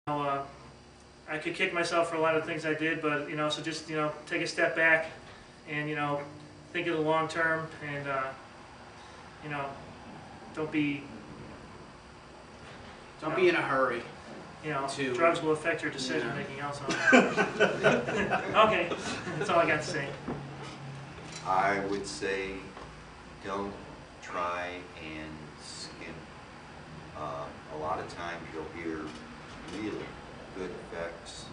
I could kick myself for a lot of things I did, but so just take a step back and think of the long term, and don't be in a hurry. Drugs will affect your decision making also. Okay, that's all I got to say. I would say don't try and skim. A lot of times you'll hear really good effects,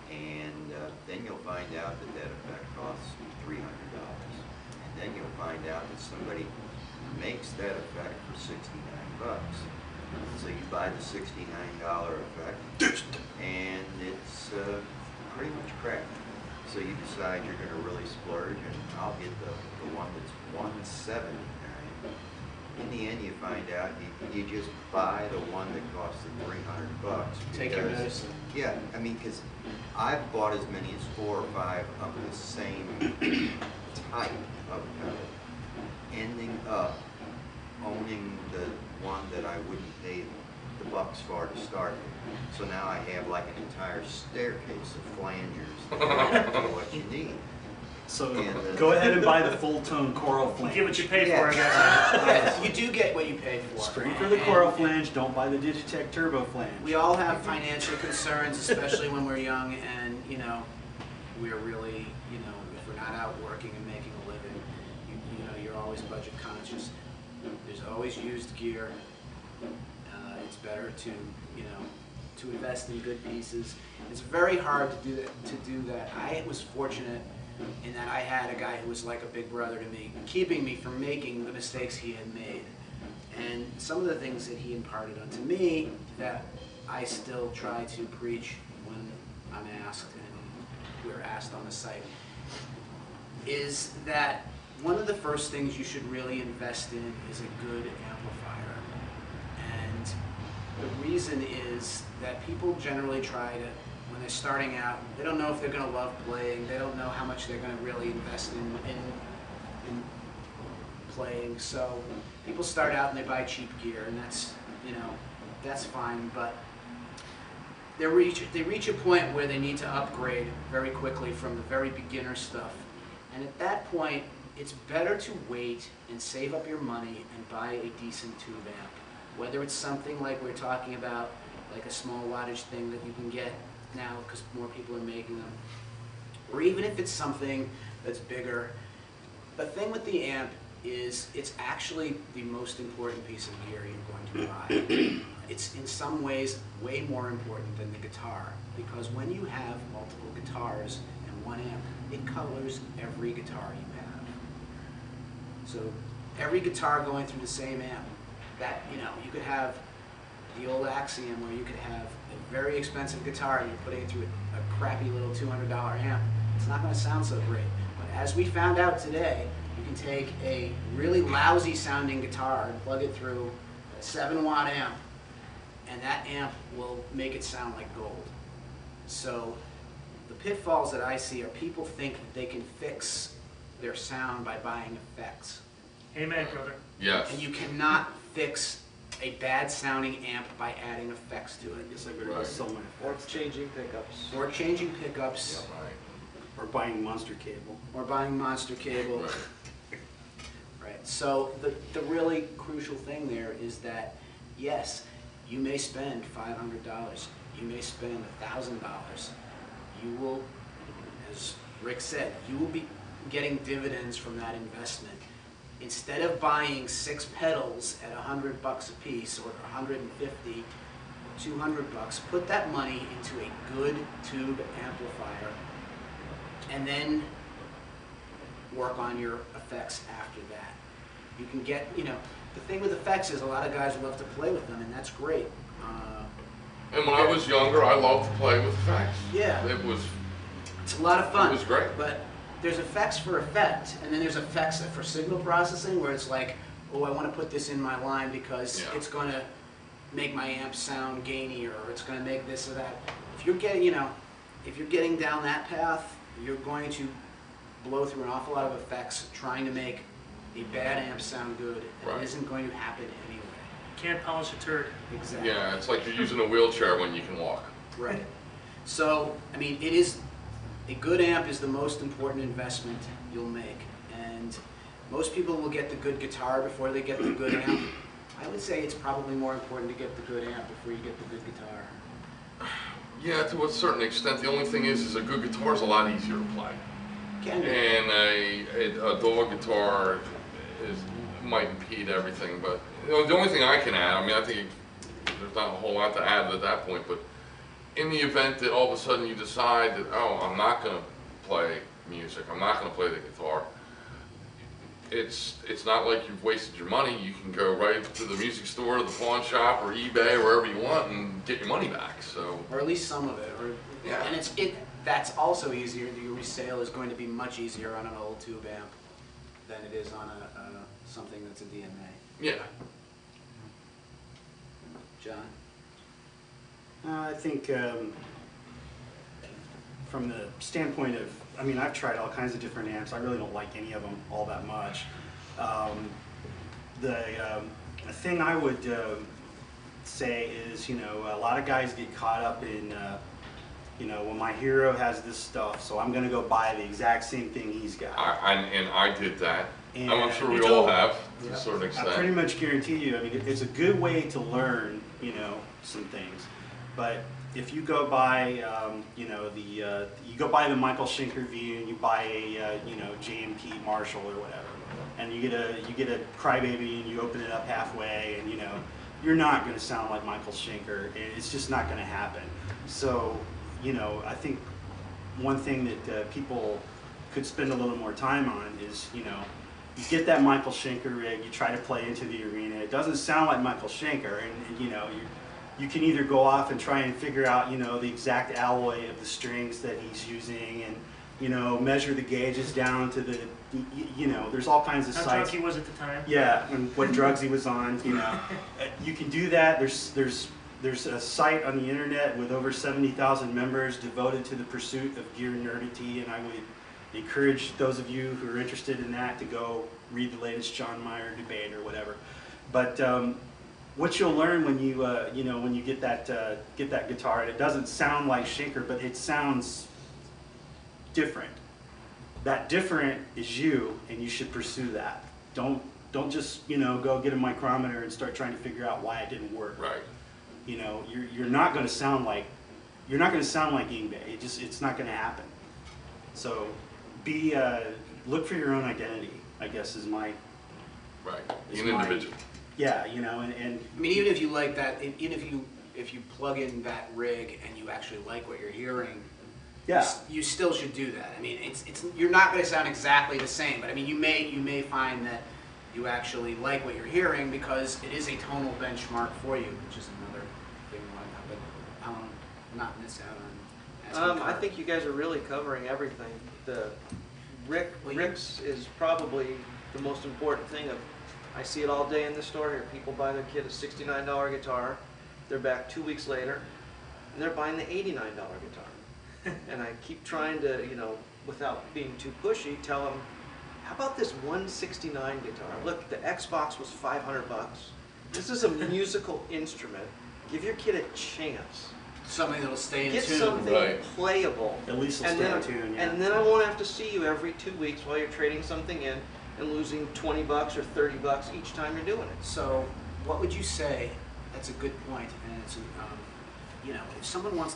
and then you'll find out that that effect costs $300, and then you'll find out that somebody makes that effect for 69 bucks. So you buy the $69 effect, and it's pretty much crap. So you decide you're going to really splurge, and I'll get the one that's $179. In the end, you find out you just buy the one that costs the $300. Take your medicine. Yeah, I mean, because I've bought as many as 4 or 5 of the same type of pedal, ending up owning the one that I wouldn't pay the bucks for to start with. So now I have like an entire staircase of flangers for what you need. So go ahead and buy the full-tone coral flange. Get what you pay for, I guess. You do get what you pay for. Spring for the coral flange, don't buy the Digitech Turbo flange. We all have financial concerns, especially when we're young, and we're really, if we're not out working and making a living, you're always budget conscious. There's always used gear. It's better to invest in good pieces. It's very hard to do that. I was fortunate in that I had a guy who was like a big brother to me, keeping me from making the mistakes he had made. And some of the things that he imparted onto me that I still try to preach when I'm asked, and we're asked on the site, is that one of the first things you should really invest in is a good amplifier. And the reason is that people generally try to, when they're starting out, they don't know if they're going to love playing, they don't know how much they're going to really invest in playing. So people start out and they buy cheap gear, and that's fine, but they reach a point where they need to upgrade very quickly from the very beginner stuff. And at that point, it's better to wait and save up your money and buy a decent tube amp. Whether it's something like we're talking about, like a small wattage thing that you can get now because more people are making them, or even if it's something that's bigger. The thing with the amp is it's actually the most important piece of gear you're going to buy. It's in some ways way more important than the guitar, because when you have multiple guitars and one amp, it colors every guitar you have. So every guitar going through the same amp, that you could have the old axiom where you could have a very expensive guitar and you're putting it through a crappy little $200 amp. It's not going to sound so great. But as we found out today, you can take a really lousy sounding guitar and plug it through a 7-watt amp, and that amp will make it sound like gold. So the pitfalls that I see are people think that they can fix their sound by buying effects. Amen, brother. Yes. And you cannot fix a bad sounding amp by adding effects to it. Yes, or changing pickups. Or changing pickups. Yeah, right. or buying monster cable. Or buying monster cable. Right. Right. So the really crucial thing there is that, yes, you may spend $500. You may spend $1,000. You will, as Rick said, you will be getting dividends from that investment. Instead of buying 6 pedals at $100 a piece, or 150, or 200 bucks, put that money into a good tube amplifier, and then work on your effects after that. You can get, the thing with effects is a lot of guys love to play with them, and that's great. And when I was younger, I loved to play with effects. Yeah. It's a lot of fun. It was great. But there's effects for effect, and then there's effects for signal processing, where it's like, oh, I want to put this in my line because it's going to make my amp sound gainier, or it's going to make this or that. If you're getting down that path, you're going to blow through an awful lot of effects trying to make a bad amp sound good, and it isn't going to happen anyway. can't polish a turd. Exactly. Yeah, it's like you're using a wheelchair when you can walk. Right. So, I mean, a good amp is the most important investment you'll make. And most people will get the good guitar before they get the good amp. I would say it's probably more important to get the good amp before you get the good guitar. Yeah, to a certain extent. The only thing is a good guitar is a lot easier to play. Can be. And a dog guitar might impede everything, but the only thing I can add, I mean, I think there's not a whole lot to add at that point, but in the event that all of a sudden you decide that, oh, I'm not going to play music, I'm not going to play the guitar, it's not like you've wasted your money. You can go right to the music store, the pawn shop, or eBay, or wherever you want, and get your money back. So, or at least some of it. Or, yeah. And that's also easier. Your resale is going to be much easier on an old tube amp than it is on something that's a DMA. Yeah. John? I think from the standpoint of, I mean, I've tried all kinds of different amps. I really don't like any of them all that much. The thing I would say is, you know, a lot of guys get caught up in, you know, well, my hero has this stuff, so I'm going to go buy the exact same thing he's got. And I did that. And I'm sure we it's all all- have, to Yeah. a certain I extent. pretty much guarantee you, I mean, it's a good way to learn, you know, some things. But if you go buy, you know, you go buy the Michael Schenker V and you buy a, you know, JMP Marshall or whatever, and you get a Crybaby and you open it up halfway, and you know, you're not going to sound like Michael Schenker. It's just not going to happen. So, you know, I think one thing that people could spend a little more time on is, you know, you get that Michael Schenker rig, you try to play into the arena. It doesn't sound like Michael Schenker, and you know, you can either go off and try and figure out, you know, the exact alloy of the strings that he's using, and you know, measure the gauges down to the, you know, there's all kinds of How sites. drunk he was at the time. Yeah, and what drugs he was on, you know. You can do that. There's a site on the internet with over 70,000 members devoted to the pursuit of gear nerdity, and I would encourage those of you who are interested in that to go read the latest John Mayer debate or whatever. But what you'll learn when you you know, when you get that guitar, and it doesn't sound like Schenker, but it sounds different. That different is you, and you should pursue that. Don't just, you know, go get a micrometer and start trying to figure out why it didn't work. Right. You know, you're not going to sound like Ingve. It's not going to happen. So look for your own identity, I guess, is my. Right. It's An my- individual. Yeah, you know, and I mean, even if you like that, even if you plug in that rig and you actually like what you're hearing, yeah, you still should do that. I mean, it's you're not going to sound exactly the same, but I mean, you may find that you actually like what you're hearing because it is a tonal benchmark for you, which is another thing. But I'll not miss out on asking I Kurt. think you guys are really covering everything. The Well, Rick's is probably the most important thing. I see it all day in the store here. People buy their kid a $69 guitar. They're back 2 weeks later, and they're buying the $89 guitar. And I keep trying to, you know, without being too pushy, tell them, how about this 169 guitar? Look, the Xbox was $500. This is a musical instrument. Give your kid a chance. Something that'll stay in Get tune. something Right. playable. at least it'll And stay then, in tune. Yeah. and then I won't have to see you every 2 weeks while you're trading something in and losing $20 or $30 each time you're doing it. So, what would you say? That's a good point, and it's you know, if someone wants